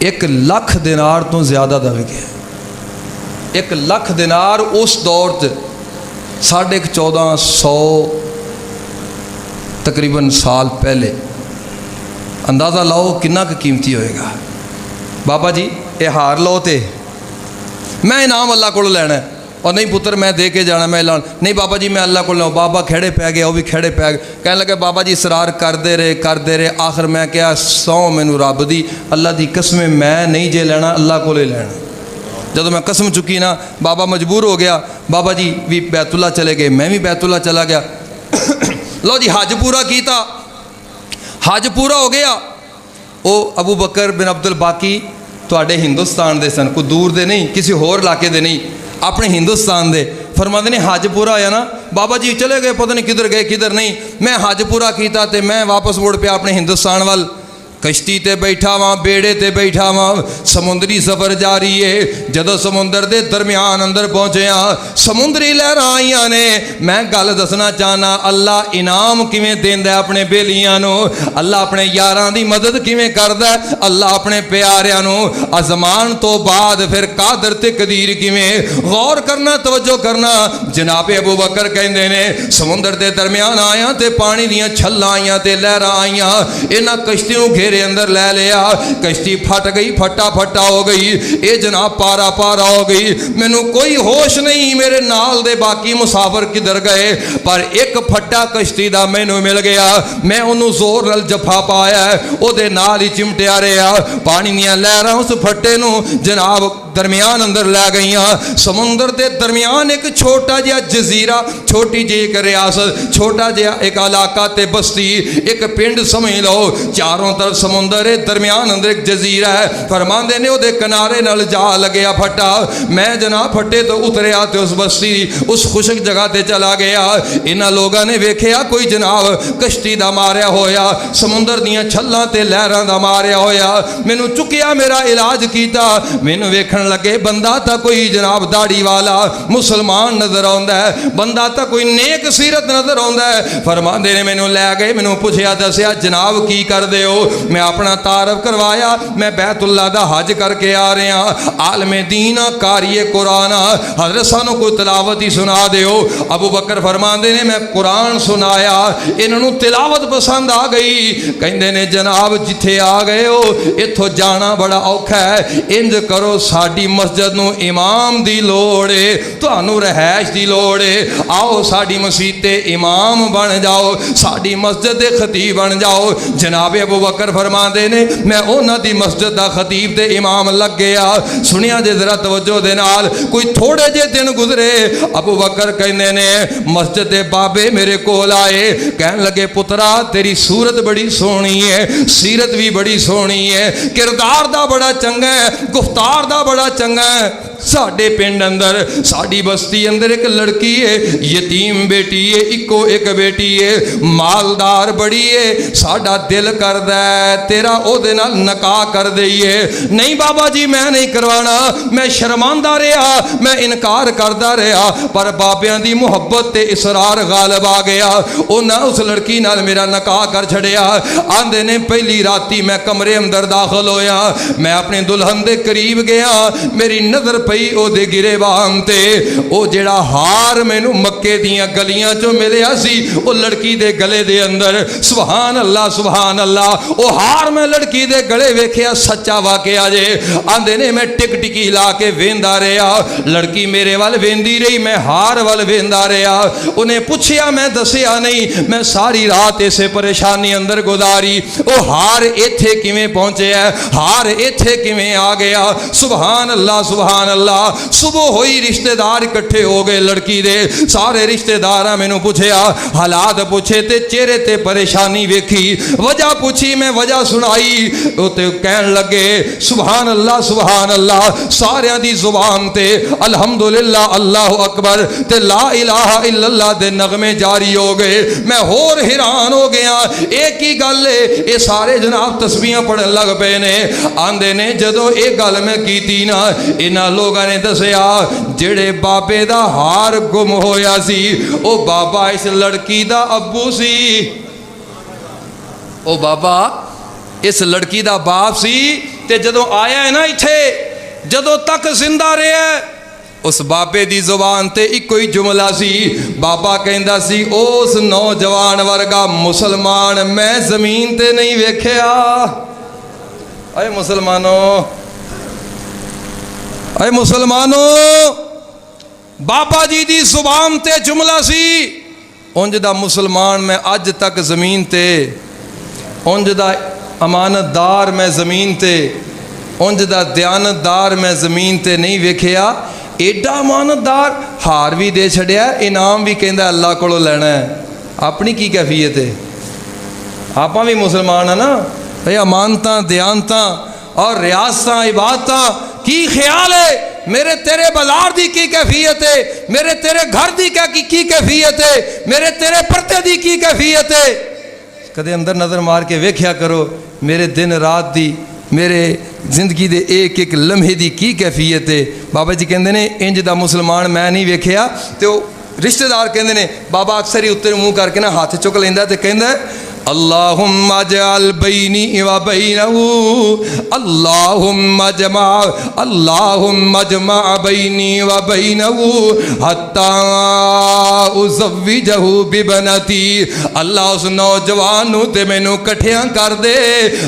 Speaker 2: 1 لکھ دینار تو زیادہ دا وکیا. 1 لکھ دینار اس دور 1450 تقریباً سال پہلے. اندازہ لاؤ کنا کہ قیمتی ہوئے گا. بابا جی یہ ہار لو تے میں انعام اللہ کو لینا ہے. اور نہیں پتر میں دے کے جانا, میں اعلان نہیں بابا جی میں اللہ کو لوں. بابا کھڑے پہ گئے, وہ بھی کھڑے پہ گئے. کہنے لگے بابا جی اصرار کرتے رہے. آخر میں کیا 100 مینوں رب دی اللہ دی قسم میں نہیں جے لینا, اللہ کو لے لینا. جب میں قسم چکی نا بابا مجبور ہو گیا. بابا جی بھی بیت اللہ چلے گئے, میں بھی بیت اللہ چلا گیا. لو جی حج پورا کیتا, حج پورا ہو گیا. وہ ابو بکر بن عبد الباقی تواڈے ہندوستان دے سن, کوئی دور دے نہیں, کسی ہور علاقے دے نہیں, اپنے ہندوستان دے. فرماندے نے حج پورا ہویا نا, بابا جی چلے گئے پتہ نہیں کدھر گئے کدھر نہیں. میں حج پورا کیتا تے میں واپس مڑ پیا اپنے ہندوستان وال. کشتی تے بیٹھا واں, بیڑے تے بیٹھا واں, سمندری سفر جاری ہے. جدو سمندر دے درمیان اندر پہنچیا سمندری لہراں آئیاں نے. میں گل دسنا چاہنا اللہ انعام کیویں دیندا ہے اپنے بیلیاں نو, اللہ اپنے یاراں دی مدد کیویں کردا ہے, اللہ اپنے پیاریاں نو ازمان تو بعد پھر قادر تے قدیر کیویں. غور کرنا, توجہ کرنا. جناب ابو بکر کہندے نے سمندر دے درمیان آیا تے پانی دیاں چھلاں آئیاں تے لہراں آئیاں. انہاں کشتیوں اندر لے لیا. کشتی پھٹ گئی, پھٹا ہو گئی. اے جناب پارا ہو گئی. مینوں کوئی ہوش نہیں میرے نال دے باقی مسافر کدھر گئے, پر ایک پھٹا کشتی دا مینوں مل گیا. میں انہوں زور نال جفا پایا ہے, او دے نال ہی چمٹیا رہا. پانی دیاں لہراں اس پھٹے نو جناب درمیان اندر لے گئیاں. سمندر دے درمیان ایک چھوٹا جہا جزیرہ, چھوٹی جی ایک ریاست, چھوٹا جہا ایک علاقہ تے بستی, ایک پنڈ سمجھ لو. چاروں طرف سمندر ہے, درمیان اندر ایک جزیرہ ہے. فرماندے نے او دے کنارے نال جا لگیا پھٹا. میں جناب پھٹے تو اتریا تے اس بستی اس خشک جگہ تے چلا گیا. انہاں لوگاں نے ویکھیا کوئی جناب کشتی دا ماریا ہویا, سمندر دیاں چھلاں تے لہراں دا ماریا ہویا. مینوں چکیا, میرا علاج کیتا. مینوں ویکھن لگے بندہ تا کوئی جناب داڑھی والا مسلمان نظر آندا ہے, بندہ تا کوئی نیک سیرت نظر آندا ہے. فرماندے نے مینوں لے گئے, مینوں پوچھیا دسیا جناب کی کر دے ہو؟ میں اپنا تعارف کروایا, میں بیت اللہ دا حج کر کے آ رہا, عالم دین قاری قرآن. حضرت سانو کوئی تلاوت ہی سنا دیو. ابو بکر فرماندے نے میں قرآن سنایا, انہوں تلاوت پسند آ گئی. کہندے نے جناب جتھے آ گئے ہو اتھوں جانا بڑا اوکھا ہے, انج کرو ساڈی مسجد نو امام دی لوڑ ہے, تانوں رہائش دی لوڑ ہے, آؤ ساڈی مسجد تے امام بن جاؤ, ساڈی مسجد دے خطیب بن جاؤ. جناب ابو بکر فرماندے نے میں انہاں دی مسجد دا خطیب تے امام لگ گیا. سنیا جے ذرا توجہ دے نال. کوئی تھوڑے جے دن گزرے ابو بکر کہندے نے مسجد دے بابے میرے کول آئے, کہن لگے پترا تیری صورت بڑی سونی ہے, سیرت بھی بڑی سونی ہے, کردار دا بڑا چنگا ہے, گفتار دا بڑا چنگا ہے. ساڈے پنڈ اندر ساڈی بستی اندر ایک لڑکی ہے, یتیم بیٹی ہے, اکو ایک بیٹی ہے, مالدار بڑی ہے, ساڈا دل کردا ہے تیرا او دے نال نکاح کر دئیے. نہیں بابا جی میں نہیں کروانا, میں شرماندہ رہا, میں انکار کردا رہا, پر بابیاں دی محبت تے اصرار غالب آ گیا. انہاں اس لڑکی نال میرا نکاح کر چھڑیا. آندے نے پہلی راتی میں کمرے اندر داخل ہویا, میں اپنے دلہن دے قریب گیا, میری نظر پئی او دے گریبان تے او جڑا ہار مینوں مکے دیاں گلیاں چوں ملیا سی او لڑکی دے گلے دے اندر. سبحان اللہ سبحان اللہ, او ہار میں لڑکی دے گلے ویکھیا سچا واقعہ جے. آندے نے میں ٹک ٹکی لا کے ویندا رہیا, لڑکی میرے وال ویندی رہی, میں ہار وال ویندا رہیا. انہیں پوچھیا میں دسیا نہیں, میں ساری رات اسے پریشانی اندر گزاری. او ہار ایتھے کیویں پہنچے ہے, ہار ایتھے کیویں آ گیا. سبحان اللہ سبحان اللہ. صبح ہوئی رشتہ دار اکٹھے ہو گئے لڑکی دے, سارے رشتہ داراں مینوں پوچھیا, حالات پوچھے تے چہرے تے پریشانی ویکھی, وجہ پوچھی میں وجہ سنائی. او تے کہن لگے سبحان اللہ سبحان اللہ, ساریاں دی زبان تے الحمدللہ اللہ اکبر تے لا الہ الا اللہ دے نغمے جاری ہو گئے. میں ہور حیران ہو گیا, ایک ہی گل ہے, اے سارے جناب تسبیحاں پڑھن لگ پے نے. آندے نے جدوں ایک گل میں کیتی نا, انہاں لوگاں نے دسیا جڑے بابے دا ہار گم ہویا سی او بابا اس لڑکی دا ابو سی. او بابا اس لڑکی دا باپ سی تے جدوں آیا ہے نا ایتھے, جدوں تک زندہ رہیا اس بابے دی زبان تے ایک کوئی جملہ سی. بابا کہندا سی اس نوجوان ورگا مسلمان میں زمین تے نہیں ویکھیا. اے مسلمانوں, اے مسلمانوں, بابا جی دی زبان تے جملہ سی. انج دا مسلمان میں اج تک زمین تے, انج دا امانت دار میں زمین تے, انج دا دیانت دار میں زمین تے نہیں ویکھیا. ایڈا امانت دار, ہار بھی دے چھڑیا, انعام بھی کہندا اللہ کولوں لینا ہے. اپنی کی کیفیت ہے؟ آپاں بھی مسلمان ہیں نا, اے امانتاں دیانتاں اور ریاستاں عبادتاں کی خیال ہے؟ میرے تیرے بازار دی کی کیفیت ہے, میرے تیرے گھر دی کی کیفیت ہے, میرے تیرے پردے دی کی کیفیت ہے؟ کدے اندر نظر مار کے ویکھیا کرو میرے دن رات دی, میرے زندگی دے ایک ایک لمحے دی کی کیفیت ہے. بابا جی کہندے نے انج دا مسلمان میں نہیں ویکھیا. تے او رشتہ دار کہندے نے, بابا اکثر ہی اتنے منہ کر کے نا ہاتھ چک لیندا تے کہندا ہے اللہم اجعل بینی و بینہو, اللہم اجمع بینی و بینہو حتی ازوجہو ببنتی. اللہ اس نوجوانوں تے مینوں کٹھیاں کر دے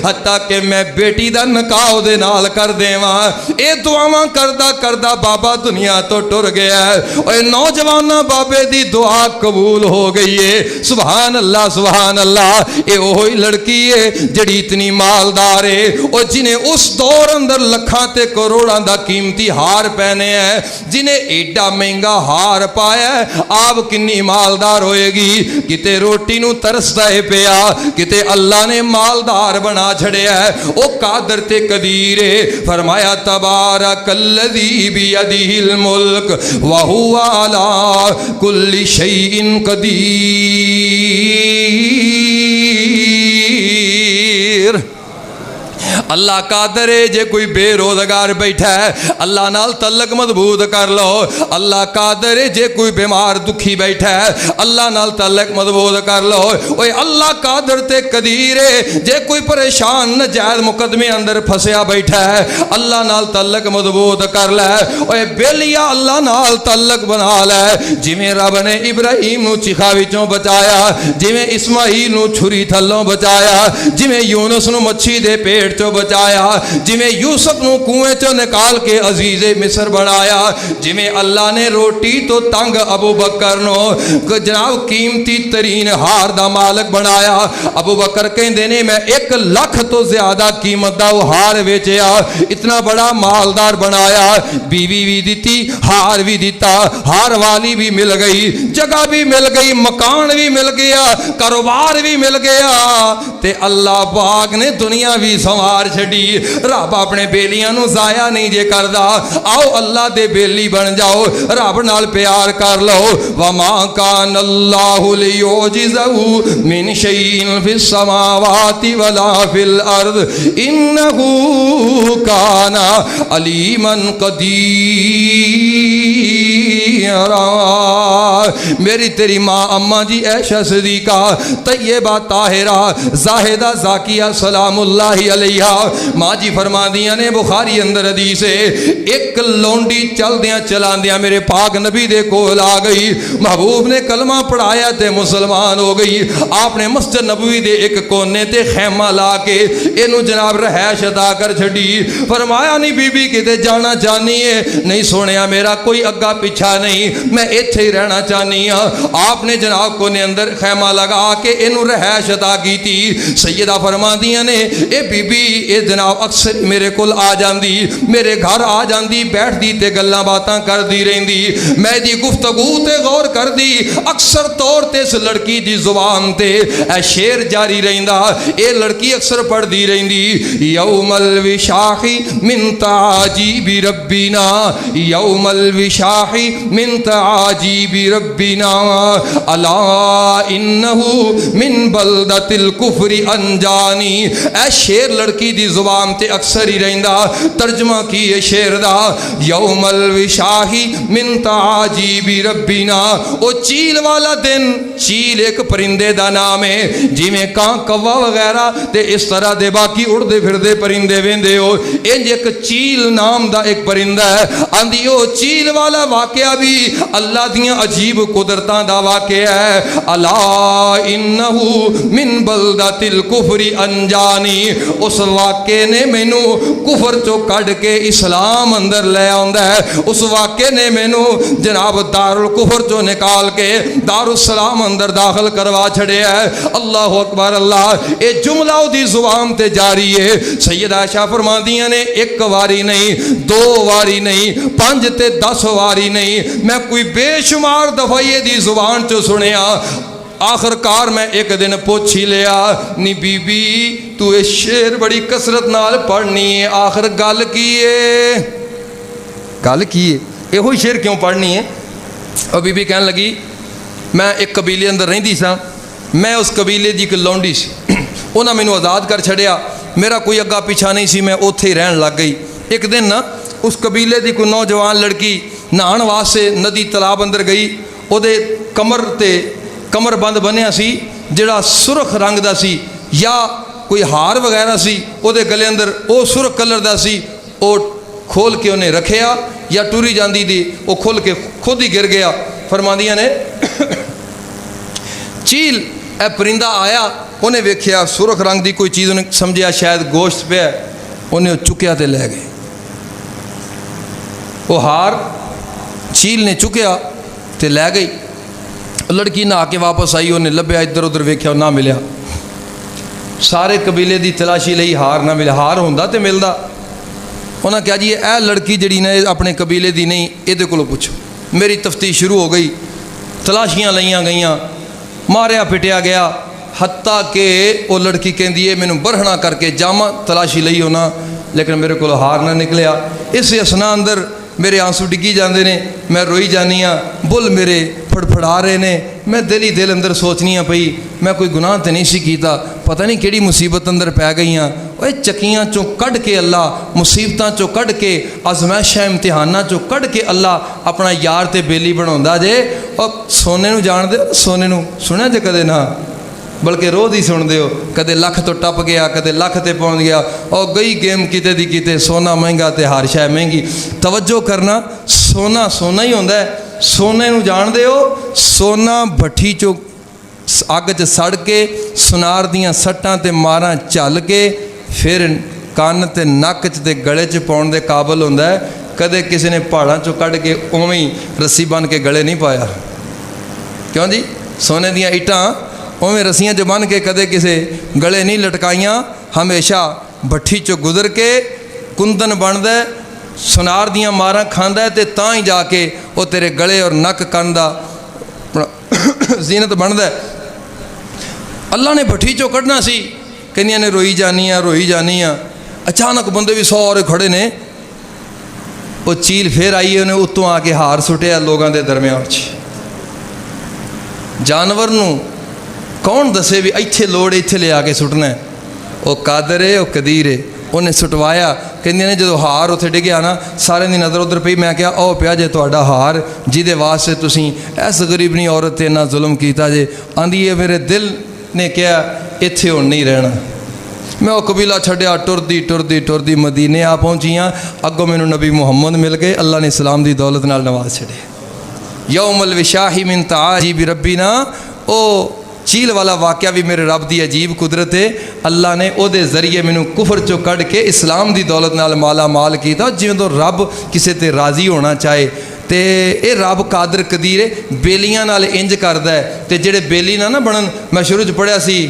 Speaker 2: حتیٰ کہ میں بیٹی دا نکاح دے نال کر دیواں. اے دعاواں کردا کردا بابا دنیا تو ٹر گیا ہے. اے نوجواناں بابے دی دعا قبول ہو گئی ہے. سبحان اللہ سبحان اللہ. اے وہی لڑکی ہے جڑی اتنی مالدار ہے, اور جنہیں اس دور اندر لکھاں تے کروڑاں دا قیمتی ہار پہنے ہیں, جنہیں ایڈا مہنگا ہار پایا ہے. آپ کنی مالدار ہوئے گی, کتے روٹی نو ترستا ہے پیا, کتے اللہ نے مالدار بنا چھڑیا ہے. او قادر تے قدیر ہے. فرمایا تبارک الذی بیدہ الملک وہو علی کل شیء قدیر. اللہ قادر ہے جے کوئی بے روزگار بیٹھا ہے اللہ نال تعلق مضبوط کر لو. اللہ قادر ہے جے کوئی بیمار دکھی بیٹھا ہے اللہ نال تعلق مضبوط کر لو. اوے اللہ قادر تے قدیر ہے جے کوئی پریشان ناجائز مقدمے اندر پھسیا بیٹھا ہے اللہ نال تعلق مضبوط کر لے. اوے بیلیا اللہ نال تعلق بنا لے. جویں رب نے ابراہیم نو چیخا وچوں بچایا, جویں اسماعیل نو چھری تھلوں بچایا, جویں یونس نو مچھی دے پیٹ چوں بچایا, جویں یوسف نو کنویں چوں نکال کے عزیز مصر بنایا, جویں اللہ نے روٹی تو تنگ ابو بکر نو جناب قیمتی ترین ہار دا مالک بنایا. ابو بکر کہندے نے میں 1 لاکھ تو زیادہ قیمت دا وہ ہار ویچیا, اتنا بڑا مالدار بنایا. بیوی بھی دیتی, ہار بھی دیتا, ہار والی بھی مل گئی, جگہ بھی مل گئی, مکان بھی مل گیا, کاروبار بھی مل گیا, تے اللہ پاک نے دنیا بھی سنوار چھڈی. رب اپنے بیلیاں نو ضائع نہیں جے کردا. آؤ اللہ دے بیلی بن جاؤ, رب نال پیار کر لو. وما کان اللہ لیعجزہ من شیء فی السماوات ولا فی الارض انہ کان علیما قدیرا. میری تیری ماں اماں جی عائشہ صدیقہ طیبہ طاہرہ زاہدہ زاکیہ سلام اللہ علیہا ماں جی فرما دیاں نے بخاری اندر حدیث ہے, ایک لونڈی چل دیاں چلان دیاں میرے پاک نبی دے کول آ گئی. محبوب نے کلمہ پڑھایا تے مسلمان ہو گئی. آپ نے مسجد نبوی دے ایک کونے تے خیمہ لا کے اینو جناب رہائش عطا کر چھڈی. فرمایا نہیں بی بی کتے جانا چاہنی ہے؟ نہیں سونیا میرا کوئی اگا پیچھا نہیں, میں ایتھے ہی رہنا چاہنی ہاں. آپ نے جناب کونے اندر خیمہ لگا کے اینو رہائش عطا کی تھی. سیدہ فرما دیاں نے اے بی بی اے جناب اکثر میرے کول آ جاندی, میرے گھر آ جاندی, بیٹھ دی تے گلاں باتاں کر دی رہندی, میں دی گفتگو تے غور کر دی. اکثر طور تے اس لڑکی دی زبان تے اے شعر جاری رہندا. اے لڑکی اکثر پڑھ دی رہندی یوم الوشاح من تعجیب ربنا, یوم الوشاح من تعجیب ربنا, الا انہو من بلدت الکفر انجانی. اے شعر لڑکی دی زبان تے اکثر ہی رہندا. ترجمہ کی ہے شعر دا یوم الوشاح من تعجیب ربنا. او چیل والا دن, چیل ایک پرندے دا نام ہے, جی میں کان کوا وغیرہ تے اس طرح دے باقی اڑدے پھردے پرندے ویندے ہو, انج ایک چیل نام دا ایک پرندہ ہے. آندھی او چیل والا واقعہ بھی اللہ دیاں عجیب قدرتاں دا واقعہ ہے. الا انہو من بلدت الکفر انجانی. اس واقعے نے مینو کفر چو کڈ کے اسلام اندر لے آندا ہے. اس واقعے نے مینو جناب دار الکفر چو نکال کے دار السلام اندر داخل کروا چھڑے ہے. اللہ اکبر اللہ. اے جملہ دی زبان تے جاری ہے. سیدہ عائشہ فرماندیاں نے 1 واری نہیں, 2 واری نہیں, 5 تے 10 واری نہیں, میں کوئی بے شمار دفعہ یہ دی زبان چو سنیا. آخر کار میں ایک دن پوچھ ہی لیا نی بی بی تو اے شعر بڑی کثرت نال پڑھنی ہے, آخر گل کی ہے, گل کی ہے, یہ ہوئی شعر کیوں پڑھنی ہے؟ اور بی بی کہنے لگی میں ایک قبیلے اندر رہندی سا, میں اس قبیلے دی ایک لونڈی سی, انہاں مینوں آزاد کر چھڑیا, میرا کوئی اگا پیچھا نہیں سی, میں اوتھے ہی رہن لگ گئی. ایک دن نا اس قبیلے دی کوئی نوجوان لڑکی نہان واسطے ندی تالاب اندر گئی. او دے کمر بند بنیا سی جڑا سرخ رنگ دا سی, یا کوئی ہار وغیرہ سی او دے گلے اندر او سرخ کلر دا سی, او کھول کے انہیں رکھیا یا ٹوری جاندی دی او کھول کے خود ہی گر گیا. فرماندیاں نے چیل اے پرندہ آیا, انہیں ویکھیا سرخ رنگ دی کوئی چیز, انہیں سمجھیا شاید گوشت پہ ہے, انہیں چکیا تے لے گئے. وہ ہار چیل نے چکیا تے لے گئی. لڑکی نہ آ کے واپس آئی, انہیں لبیا ادھر ادھر ویکھیا نہ ملیا. سارے قبیلے دی تلاشی لئی, ہار نہ ملیا. ہار ہوندا تے ملدا. انہاں کہا جی اے لڑکی جڑی نے اپنے قبیلے دی نہیں, ایدے کولوں پوچھو. میری تفتیش شروع ہو گئی, تلاشیاں لئیاں گئیاں, ماریا پٹیا گیا, حتیٰ کہ وہ لڑکی کہندی ہے مینوں برہنا کر کے جاما تلاشی لئی ہونا, لیکن میرے کو ہار نہ نکلیا. اس اسنا اندر میرے آنسو ڈگی جاندے نے, میں روئی جانی ہاں, بل میرے پھڑپھڑا رہے نے. میں دل اندر سوچنی ہاں پئی میں کوئی گناہ تے نہیں سی کیتا, پتہ نہیں کیڑی مصیبت اندر پی گئی ہاں. اوے چکیاں چوں کڈ کے اللہ, مصیبتاں چوں کڈ کے, آزمائشاں امتحاناں چوں کڈ کے اللہ اپنا یار تے بیلی بناوندا جے. اور سونے نو جان دے, سونے نو سنیا جے کدے نہ, بلکہ روز ہی سن دے ہو, کدے لکھ تو ٹپ گیا, کدے لکھ تے پہنچ گیا, اور گئی گیم کتے دی کتے, سونا مہنگا تے ہر شے مہنگی. توجہ کرنا, سونا سونا ہی ہوندا ہے. سونے نو جان دے ہو, سونا بھٹی چو اگ چ سڑ کے سنار دیاں سٹاں تے ماراں چل کے پھر ਕੰਨ ਤੇ ਨੱਕ 'ਚ ਤੇ ਗਲੇ 'ਚ ਪਾਉਣ ਦੇ ਕਾਬਲ ਹੁੰਦਾ ਹੈ। ਕਦੇ ਕਿਸੇ ਨੇ ਪਹਾੜਾਂ 'ਚੋਂ ਕੱਢ ਕੇ ਉਵੇਂ ਹੀ ਰੱਸੀ ਬੰਨ੍ਹ ਕੇ ਗਲੇ ਨਹੀਂ ਪਾਇਆ। ਕਿਉਂ ਜੀ? ਸੋਨੇ ਦੀਆਂ ਇੱਟਾਂ ਉਵੇਂ ਰੱਸੀਆਂ 'ਚ ਬੰਨ੍ਹ ਕੇ ਕਦੇ ਕਿਸੇ ਗਲੇ ਨਹੀਂ ਲਟਕਾਈਆਂ। ਹਮੇਸ਼ਾ ਭੱਠੀ 'ਚੋਂ ਗੁਜ਼ਰ ਕੇ ਕੁੰਦਨ ਬਣਦਾ, ਸੁਨਾਰ ਦੀਆਂ ਮਾਰਾਂ ਖਾਂਦਾ ਤੇ ਤਾਂ ਹੀ ਜਾ ਕੇ ਉਹ ਤੇਰੇ ਗਲੇ ਔਰ ਨੱਕ ਕੰਨ ਦਾ ਜ਼ੀਨਤ ਬਣਦਾ। ਅੱਲਾ ਨੇ ਭੱਠੀ 'ਚੋਂ ਕੱਢਣਾ ਸੀ, ਕਹਿੰਦੀਆਂ ਨੇ ਰੋਈ ਜਾਨੀ ਆ। ਅਚਾਨਕ ਬੰਦੇ ਵੀ ਸਾਰੇ ਖੜੇ ਨੇ। ਉਹ ਚੀਲ ਫੇਰ ਆਈ, ਉਹਨੇ ਉੱਤੋਂ ਆ ਕੇ ਹਾਰ ਸੁੱਟਿਆ ਲੋਕਾਂ ਦੇ ਦਰਮਿਆਨ 'ਚ। ਜਾਨਵਰ ਨੂੰ ਕੌਣ ਦੱਸੇ ਵੀ ਇੱਥੇ ਲੋੜ, ਇੱਥੇ ਲਿਆ ਕੇ ਸੁੱਟਣਾ? ਉਹ ਕਾਦਰ ਹੈ, ਉਹ ਕਦੀਰ ਹੈ, ਉਹਨੇ ਸੁਟਵਾਇਆ। ਕਹਿੰਦੇ ਨੇ ਜਦੋਂ ਹਾਰ ਉੱਥੇ ਡਿੱਗਿਆ ਨਾ, ਸਾਰਿਆਂ ਦੀ ਨਜ਼ਰ ਉੱਧਰ ਪਈ। ਮੈਂ ਕਿਹਾ ਉਹ ਪਿਆ ਜੇ ਤੁਹਾਡਾ ਹਾਰ, ਜਿਹਦੇ ਵਾਸਤੇ ਤੁਸੀਂ ਇਸ ਗਰੀਬਨੀ ਔਰਤ 'ਤੇ ਇੰਨਾ ਜ਼ੁਲਮ ਕੀਤਾ ਜੇ। ਆਂਦੀ ਹੈ ਮੇਰੇ ਦਿਲ ਨੇ ਕਿਹਾ ਇੱਥੇ ਹੁਣ ਨਹੀਂ ਰਹਿਣਾ। ਮੈਂ ਉਹ ਕਬੀਲਾ ਛੱਡਿਆ, ਟੁਰਦੀ ਮਦੀਨੇ ਆ ਪਹੁੰਚੀਆਂ। ਅੱਗੋਂ ਮੈਨੂੰ ਨਬੀ ਮੁਹੰਮਦ ਮਿਲ ਗਏ। ਅੱਲਾ ਨੇ ਇਸਲਾਮ ਦੀ ਦੌਲਤ ਨਾਲ ਨਵਾਜ਼ ਛੱਡੇ। ਯੌਮਲ ਵਿਸ਼ਾਹੀ ਮਿਨ ਤਾਜੀਬ ਰੱਬੀ ਨਾ, ਉਹ ਚੀਲ ਵਾਲਾ ਵਾਕਿਆ ਵੀ ਮੇਰੇ ਰੱਬ ਦੀ ਅਜੀਬ ਕੁਦਰਤ ਹੈ। ਅੱਲਾ ਨੇ ਉਹਦੇ ਜ਼ਰੀਏ ਮੈਨੂੰ ਕੁਫਰ 'ਚੋਂ ਕੱਢ ਕੇ ਇਸਲਾਮ ਦੀ ਦੌਲਤ ਨਾਲ ਮਾਲਾ ਮਾਲ ਕੀਤਾ। ਜਿਵੇਂ ਤੋਂ ਰੱਬ ਕਿਸੇ 'ਤੇ ਰਾਜ਼ੀ ਹੋਣਾ ਚਾਹੇ। ਤੇ ਇਹ ਰੱਬ ਕਾਦਰ ਕਦੀਰ ਹੈ, ਬੇਲੀਆਂ ਨਾਲ ਇੰਜ ਕਰਦਾ ਹੈ। ਤੇ ਜਿਹੜੇ ਬੇਲੀ ਨਾ ਬਣਨ, ਮੈਂ ਸ਼ੁਰੂ 'ਚ ਪੜ੍ਹਿਆ ਸੀ,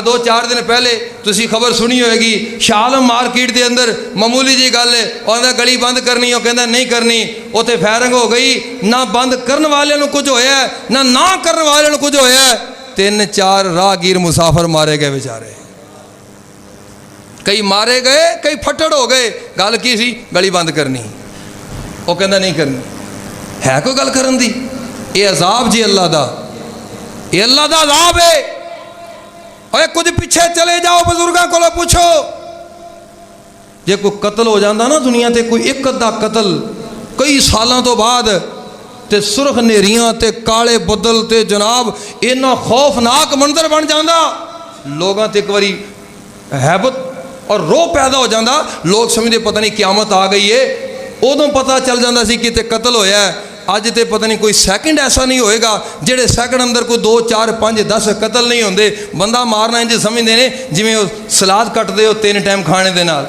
Speaker 2: دو چار دن پہلے تسی خبر سنی ہوئے گی شالم مارکیٹ دے اندر معمولی جی گل ہے اور گلی بند کرنی، وہ کہندا نہیں کرنی، اتنے فائرنگ ہو گئی، نہ بند کرن والے نو کچھ ہویا ہے نہ کرن والے نو کچھ ہویا ہے، 3-4 راہگیر مسافر مارے گئے بیچارے، کئی مارے گئے کئی پھٹڑ ہو گئے، گل کی سی گلی بند کرنی، وہ کہندا نہیں کرنی، ہے کوئی گل کرن دی؟ یہ عذاب جی اللہ دا، یہ اللہ دا عذاب ہے۔ اور کچھ پیچھے چلے جاؤ بزرگاں کو پوچھو، جے کوئی قتل ہو جاندہ نا دنیا تے کوئی ایک ادھا قتل کئی سالاں تو بعد تے سرخ نیریاں تے کالے بدل تے جناب اینا خوفناک منظر بن جاندہ، لوگاں تے ایک واری حیبت اور رو پیدا ہو جاندہ، لوگ سمجھے پتہ نہیں قیامت آ گئی ہے، ادھوں پتہ چل جاندہ سی کہ تے قتل ہویا ہے۔ اج تے پتہ نہیں کوئی سیکنڈ ایسا نہیں ہوئے گا جڑے سیکنڈ اندر کوئی 2 4 5 10 قتل نہیں ہوندے، بندہ مارنا انج سمجھدے نے جویں سلاد کٹ دے ہو 3 ٹائم کھانے دے نال۔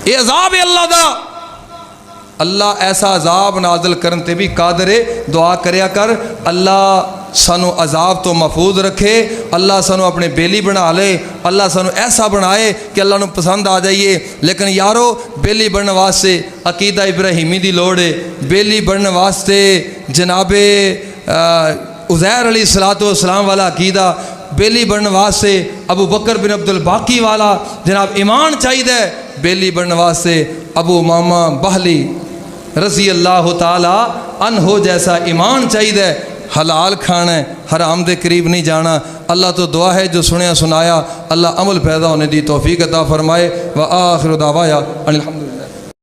Speaker 2: یہ عذاب ہے اللہ دا، اللہ ایسا عذاب نازل کرن تے بھی قادر ہے۔ دعا کریا کر اللہ سانو عذاب تو محفوظ رکھے، اللہ سانو اپنے بیلی بنا لے، اللہ سانو ایسا بنائے کہ اللہ نو پسند آ جائیے۔ لیکن یارو بیلی بننے واسطے عقیدہ ابراہیمی دی لوڑ ہے، بیلی بننے واسطے جناب عزیر علیہ السلام والا عقیدہ، بیلی بننے واسطے ابو بکر بن عبد الباقی والا جناب ایمان چاہیے، بیلی بننے واسطے ابو امامہ بہلی رضی اللہ تعالی عنہ جیسا ایمان چاہیے۔ حلال کھانا ہے، حرام دے قریب نہیں جانا۔ اللہ تو دعا ہے جو سنیا سنایا اللہ عمل پیدا ہونے دی توفیق عطا فرمائے۔ وآخر دعوایا ان الحمد